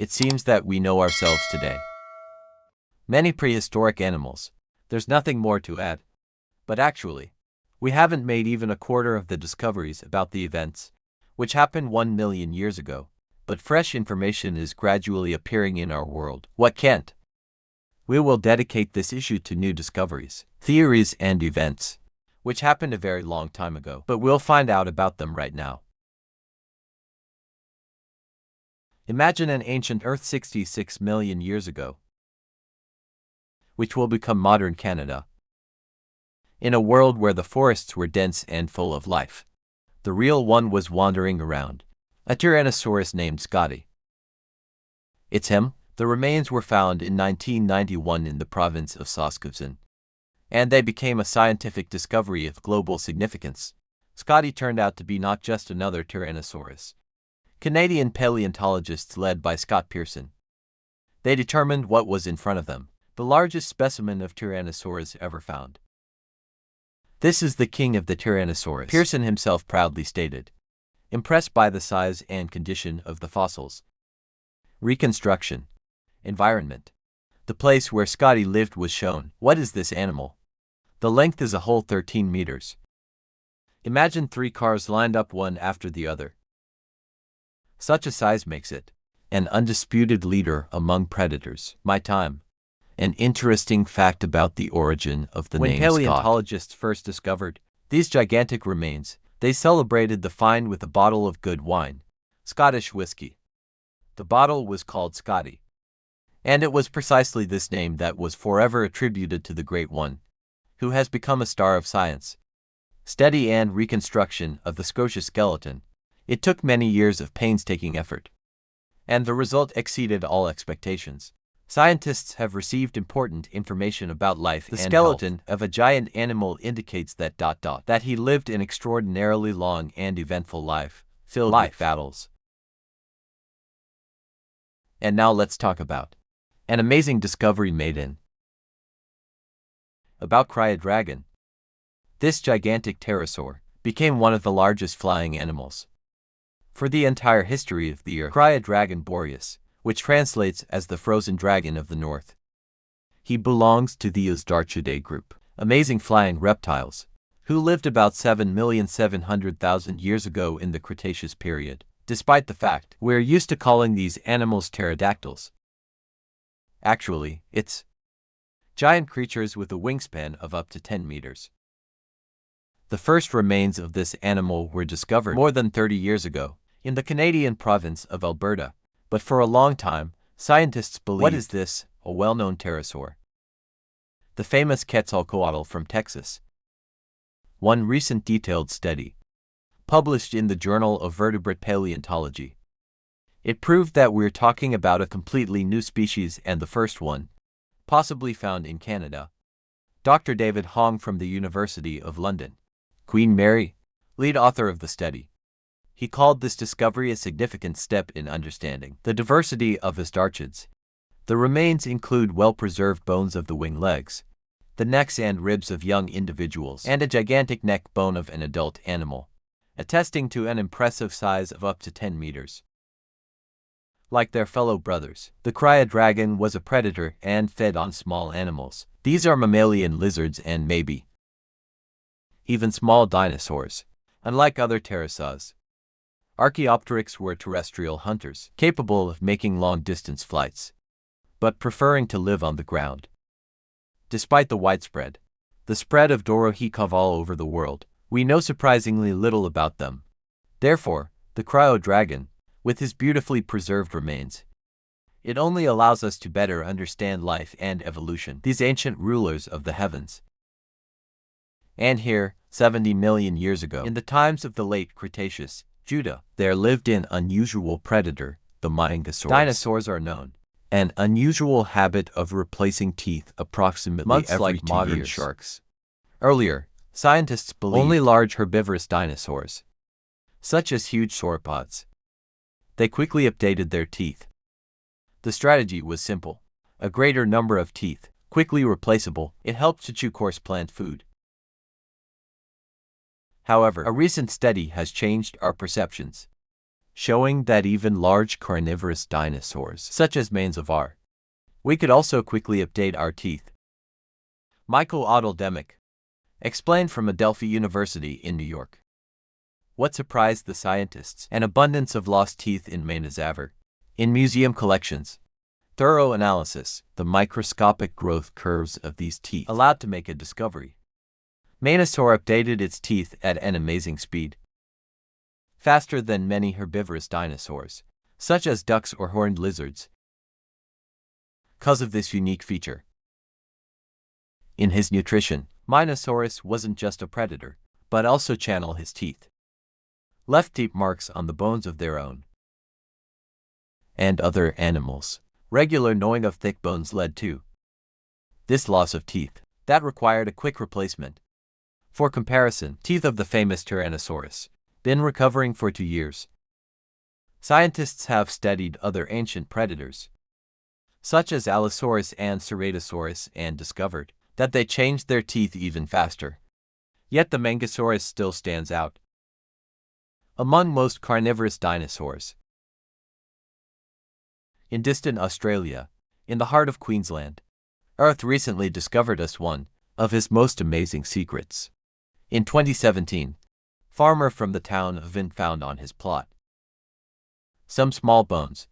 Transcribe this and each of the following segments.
it seems that we know ourselves today. Many prehistoric animals. There's nothing more to add. But actually, we haven't made even a quarter of the discoveries about the events, which happened 1 million years ago. But fresh information is gradually appearing in our world. What can't? We will dedicate this issue to new discoveries, theories, and events, which happened a very long time ago, but we'll find out about them right now. Imagine an ancient Earth 66 million years ago, which will become modern Canada. In a world where the forests were dense and full of life, the real one was wandering around, a Tyrannosaurus named Scotty. It's him. The remains were found in 1991 in the province of Saskatchewan, and they became a scientific discovery of global significance. Scotty turned out to be not just another Tyrannosaurus. Canadian paleontologists led by Scott Pearson. They determined what was in front of them, the largest specimen of Tyrannosaurus ever found. This is the king of the Tyrannosaurus, Pearson himself proudly stated, impressed by the size and condition of the fossils. Reconstruction. Environment. The place where Scotty lived was shown. What is this animal? The length is a whole 13 meters. Imagine 3 cars lined up one after the other. Such a size makes it an undisputed leader among predators. My time. An interesting fact about the origin of the name Scott. When paleontologists first discovered these gigantic remains, they celebrated the find with a bottle of good wine, Scottish whiskey. The bottle was called Scotty, and it was precisely this name that was forever attributed to the Great One, who has become a star of science. Study and reconstruction of the Scotia skeleton. It took many years of painstaking effort, and the result exceeded all expectations. Scientists have received important information about life and health. The skeleton of a giant animal indicates that he lived an extraordinarily long and eventful life, filled with battles. And now let's talk about an amazing discovery made in about Cryodrakon. This gigantic pterosaur became one of the largest flying animals for the entire history of the Earth. Cryodrakon boreas, which translates as the frozen dragon of the north. He belongs to the Asdarchidae group, amazing flying reptiles, who lived about 7,700,000 years ago in the Cretaceous period, despite the fact we're used to calling these animals pterodactyls. Actually, it's giant creatures with a wingspan of up to 10 meters. The first remains of this animal were discovered more than 30 years ago in the Canadian province of Alberta. But for a long time, scientists believed, what is this, a well-known pterosaur? The famous Quetzalcoatl from Texas. One recent detailed study, published in the Journal of Vertebrate Paleontology, it proved that we're talking about a completely new species and the first one, possibly found in Canada. Dr. David Hong from the University of London, Queen Mary, lead author of the study. He called this discovery a significant step in understanding the diversity of Asdarchids. The remains include well-preserved bones of the wing legs, the necks and ribs of young individuals, and a gigantic neck bone of an adult animal, attesting to an impressive size of up to 10 meters. Like their fellow brothers, the Cryodrakon was a predator and fed on small animals. These are mammalian lizards and maybe even small dinosaurs. Unlike other pterosaurs, Archaeopteryx were terrestrial hunters, capable of making long-distance flights, but preferring to live on the ground. Despite the spread of Dorohikov all over the world, we know surprisingly little about them. Therefore, the Cryodrakon, with his beautifully preserved remains, it only allows us to better understand life and evolution, these ancient rulers of the heavens. And here, 70 million years ago, in the times of the late Cretaceous, Judah, there lived an unusual predator, the Majungasaurus. Dinosaurs are known an unusual habit of replacing teeth approximately months every like 2 modern years. Sharks. Earlier, scientists believed only large herbivorous dinosaurs, such as huge sauropods. They quickly updated their teeth. The strategy was simple: a greater number of teeth, quickly replaceable. It helped to chew coarse plant food. However, a recent study has changed our perceptions. showing that even large carnivorous dinosaurs, such as Manzavar, we could also quickly update our teeth. Michael Adalatherium explained from Adelphi University in New York. What surprised the scientists? An abundance of lost teeth in Madagascar. In museum collections, thorough analysis, the microscopic growth curves of these teeth allowed to make a discovery. Madagascar updated its teeth at an amazing speed, faster than many herbivorous dinosaurs, such as ducks or horned lizards, because of this unique feature. In his nutrition, Madagascarus wasn't just a predator, but also channel his teeth, left deep marks on the bones of their own and other animals. Regular gnawing of thick bones led to this loss of teeth that required a quick replacement. For comparison, teeth of the famous Tyrannosaurus been recovering for 2 years. Scientists have studied other ancient predators, such as Allosaurus and Ceratosaurus, and discovered that they changed their teeth even faster. Yet the Majungasaurus still stands out among most carnivorous dinosaurs. In distant Australia, in the heart of Queensland, Earth recently discovered us one of his most amazing secrets. In 2017, farmer from the town of Vin found on his plot some small bones.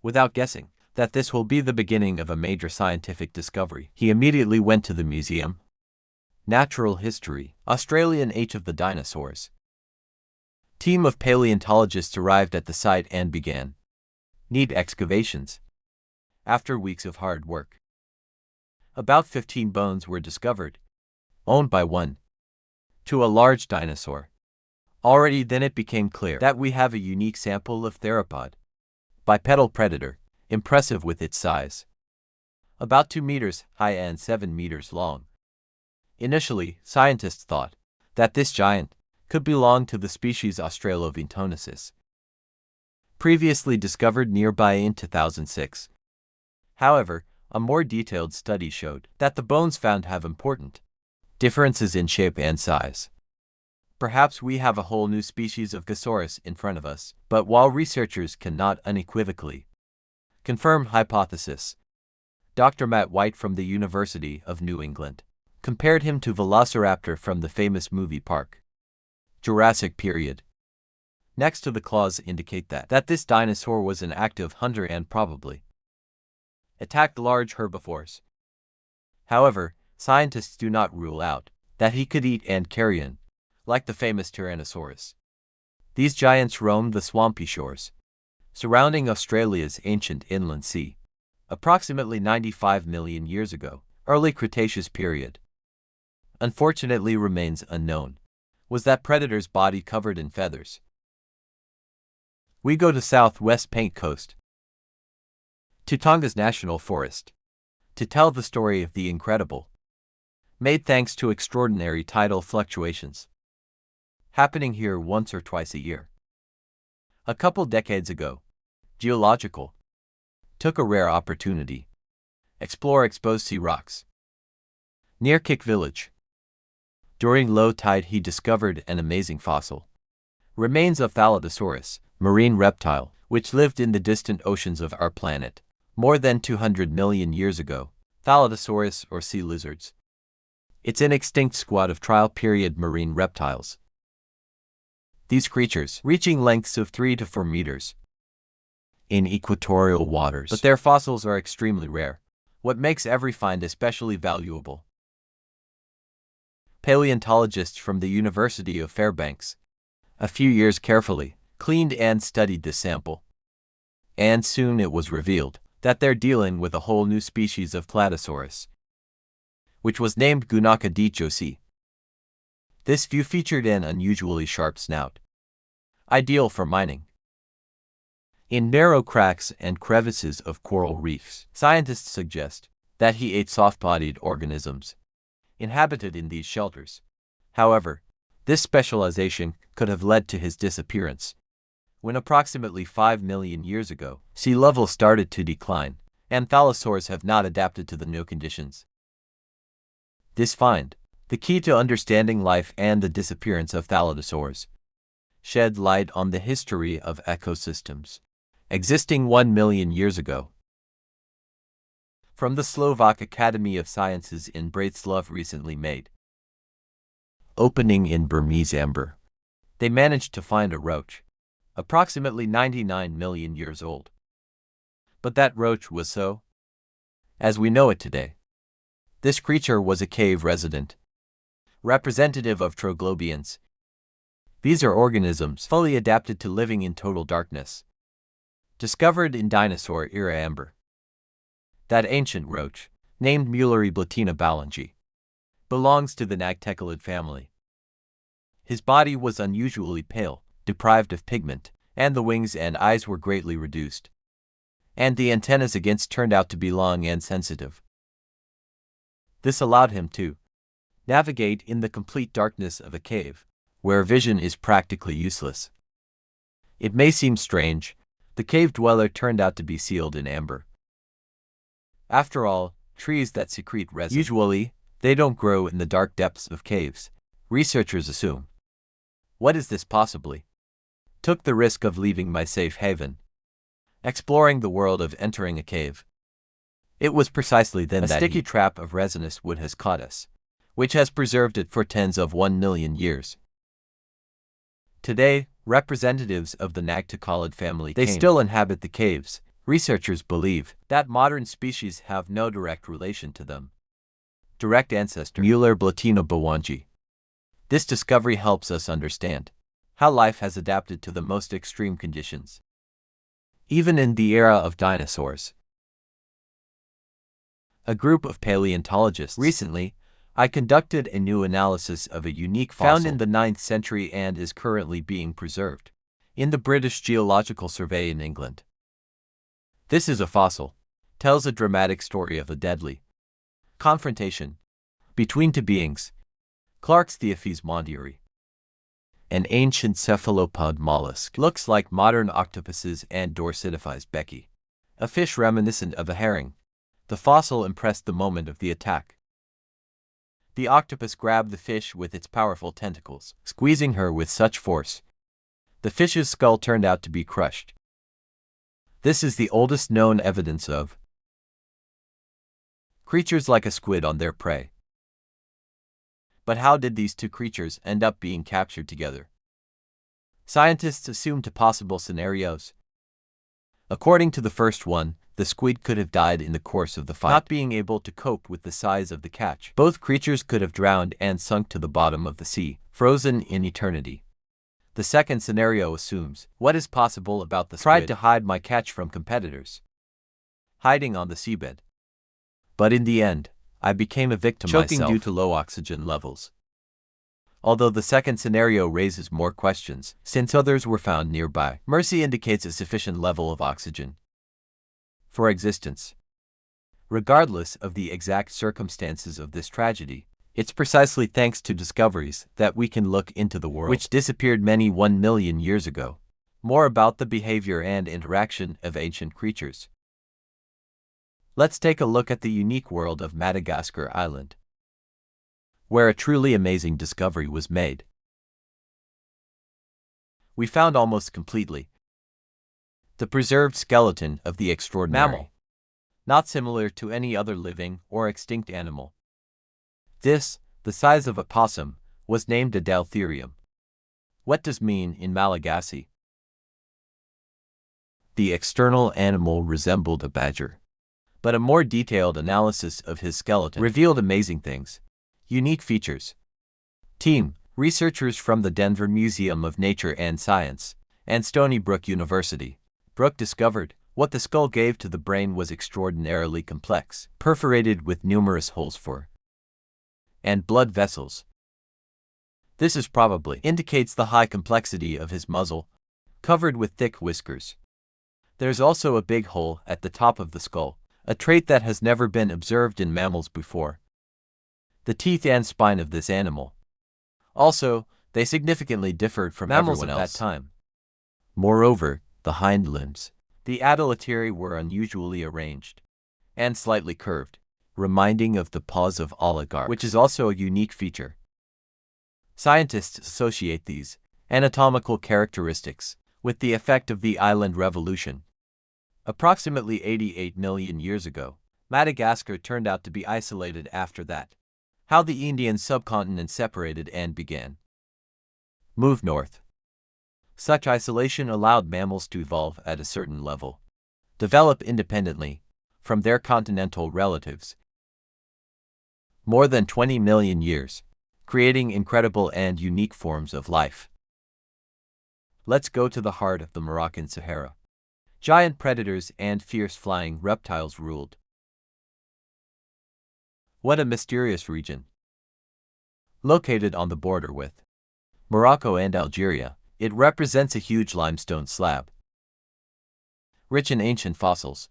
Without guessing that this will be the beginning of a major scientific discovery, he immediately went to the museum. Natural History, Australian Age of the Dinosaurs. Team of paleontologists arrived at the site and began neat excavations. After weeks of hard work, about 15 bones were discovered, owned by one to a large dinosaur. Already then it became clear that we have a unique sample of theropod, bipedal predator, impressive with its size, about 2 meters high and 7 meters long. Initially, scientists thought that this giant could belong to the species Australoventonesis, previously discovered nearby in 2006. However, a more detailed study showed that the bones found have important differences in shape and size. Perhaps we have a whole new species of Gasaurus in front of us, but while researchers cannot unequivocally confirm hypothesis, Dr. Matt White from the University of New England compared him to Velociraptor from the famous movie Park Jurassic period. Next to the claws indicate that this dinosaur was an active hunter and probably attacked large herbivores. However, scientists do not rule out that he could eat and carrion, like the famous Tyrannosaurus. These giants roamed the swampy shores surrounding Australia's ancient inland sea, approximately 95 million years ago, early Cretaceous period. Unfortunately, remains unknown was that predator's body covered in feathers. We go to southwest Paint Coast, to Tonga's National Forest, to tell the story of the incredible, made thanks to extraordinary tidal fluctuations, happening here once or twice a year. A couple decades ago, geological took a rare opportunity, explore exposed sea rocks near Kik Village. During low tide he discovered an amazing fossil, remains of Thalattosaurus, marine reptile, which lived in the distant oceans of our planet more than 200 million years ago. Thalattosaurus or sea lizards. It's an extinct squad of trial period marine reptiles. These creatures reaching lengths of 3 to 4 meters in equatorial waters, but their fossils are extremely rare, what makes every find especially valuable. Paleontologists from the University of Fairbanks, a few years carefully cleaned and studied this sample, and soon it was revealed that they're dealing with a whole new species of Platysaurus, which was named Gunakadichosi. This view featured an unusually sharp snout, ideal for mining. In narrow cracks and crevices of coral reefs, scientists suggest that he ate soft-bodied organisms inhabited in these shelters. However, this specialization could have led to his disappearance when approximately 5 million years ago, sea level started to decline, and thalassaurs have not adapted to the new conditions. This find, the key to understanding life and the disappearance of thalattosaurs, shed light on the history of ecosystems existing 1 million years ago. From the Slovak Academy of Sciences in Bratislava recently made opening in Burmese amber, they managed to find a roach, approximately 99 million years old. But that roach was so, as we know it today. This creature was a cave resident, representative of troglobians. These are organisms fully adapted to living in total darkness, discovered in dinosaur-era amber. That ancient roach, named Muelleriblatina ballangi, belongs to the nagteculid family. His body was unusually pale, deprived of pigment, and the wings and eyes were greatly reduced. And the antennas against turned out to be long and sensitive. This allowed him to navigate in the complete darkness of a cave, where vision is practically useless. It may seem strange, the cave dweller turned out to be sealed in amber. After all, trees that secrete resin, usually, they don't grow in the dark depths of caves, researchers assume. What is this possibly? Took the risk of leaving my safe haven, exploring the world of entering a cave. It was precisely then that a sticky trap of resinous wood has caught us, which has preserved it for tens of 1 million years. Today, representatives of the nagteculid family they still inhabit the caves. Researchers believe that modern species have no direct relation to them. Direct ancestor Muelleriblatina ballangi. This discovery helps us understand how life has adapted to the most extreme conditions, even in the era of dinosaurs. A group of paleontologists recently, I conducted a new analysis of a unique fossil found in the 9th century and is currently being preserved in the British Geological Survey in England. This is a fossil, tells a dramatic story of a deadly confrontation between two beings, Clark's Theophes mondieri, an ancient cephalopod mollusk, looks like modern octopuses and Dorsitophyes becki, a fish reminiscent of a herring. The fossil impressed the moment of the attack. The octopus grabbed the fish with its powerful tentacles, squeezing her with such force. The fish's skull turned out to be crushed. This is the oldest known evidence of creatures like a squid on their prey. But how did these two creatures end up being captured together? Scientists assume two possible scenarios. According to the first one, the squid could have died in the course of the fight, not being able to cope with the size of the catch. Both creatures could have drowned and sunk to the bottom of the sea, frozen in eternity. The second scenario assumes what is possible about the squid. Tried to hide my catch from competitors, hiding on the seabed. But in the end, I became a victim choking myself due to low oxygen levels. Although the second scenario raises more questions, since others were found nearby. Mercy indicates a sufficient level of oxygen for existence. Regardless of the exact circumstances of this tragedy, it's precisely thanks to discoveries that we can look into the world which disappeared many 1 million years ago. More about the behavior and interaction of ancient creatures. Let's take a look at the unique world of Madagascar Island, where a truly amazing discovery was made. We found almost completely the preserved skeleton of the extraordinary mammal, not similar to any other living or extinct animal. This, the size of a possum, was named Adalatherium. What does mean in Malagasy? The external animal resembled a badger, but a more detailed analysis of his skeleton revealed amazing things. Unique features. Team, researchers from the Denver Museum of Nature and Science, and Stony Brook University. Brook discovered what the skull gave to the brain was extraordinarily complex, perforated with numerous holes for and blood vessels. This is probably indicates the high complexity of his muzzle, covered with thick whiskers. There's also a big hole at the top of the skull, a trait that has never been observed in mammals before. The teeth and spine of this animal. Also, they significantly differed from mammals everyone else at that time. Moreover, the hind limbs, the Adalatherium, were unusually arranged and slightly curved, reminding of the paws of oligarchs, which is also a unique feature. Scientists associate these Anatomical characteristics. With the effect of the island revolution, approximately 88 million years ago, Madagascar turned out to be isolated after that. How the Indian subcontinent separated and began. Move north. Such isolation allowed mammals to evolve at a certain level, develop independently from their continental relatives. More than 20 million years, creating incredible and unique forms of life. Let's go to the heart of the Moroccan Sahara. Giant predators and fierce flying reptiles ruled. What a mysterious region. Located on the border with Morocco and Algeria, it represents a huge limestone slab, rich in ancient fossils.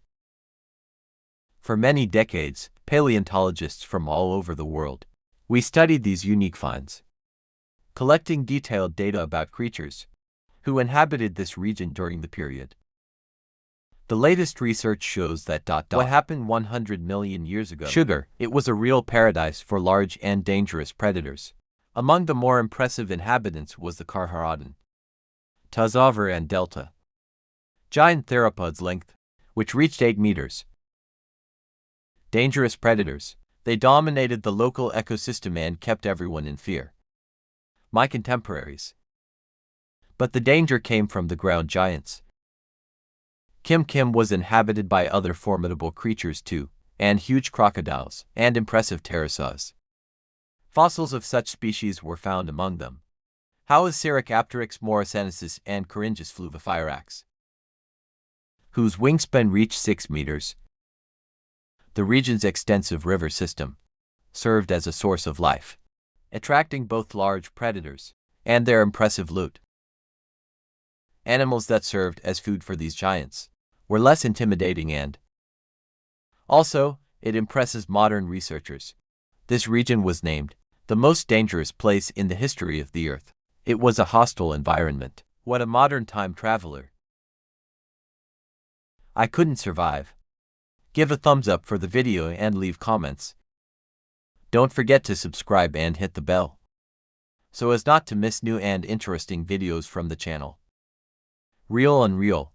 For many decades, paleontologists from all over the world, we studied these unique finds, collecting detailed data about creatures who inhabited this region during the period. The latest research shows that what happened 100 million years ago. Sugar, it was a real paradise for large and dangerous predators. Among the more impressive inhabitants was the Carcharodontosaurus and delta, giant theropods length, which reached 8 meters. Dangerous predators, they dominated the local ecosystem and kept everyone in fear. My contemporaries. But the danger came from the ground giants. Kim was inhabited by other formidable creatures too, and huge crocodiles, and impressive pterosaurs. Fossils of such species were found among them. How is Siricapteryx moricensis and Coringus fluviferax, whose wingspan reached 6 meters. The region's extensive river system served as a source of life, attracting both large predators and their impressive loot. Animals that served as food for these giants were less intimidating and also, it impresses modern researchers. This region was named the most dangerous place in the history of the Earth. It was a hostile environment. What a modern time traveler. I couldn't survive. Give a thumbs up for the video and leave comments. Don't forget to subscribe and hit the bell, so as not to miss new and interesting videos from the channel. Real Unreal.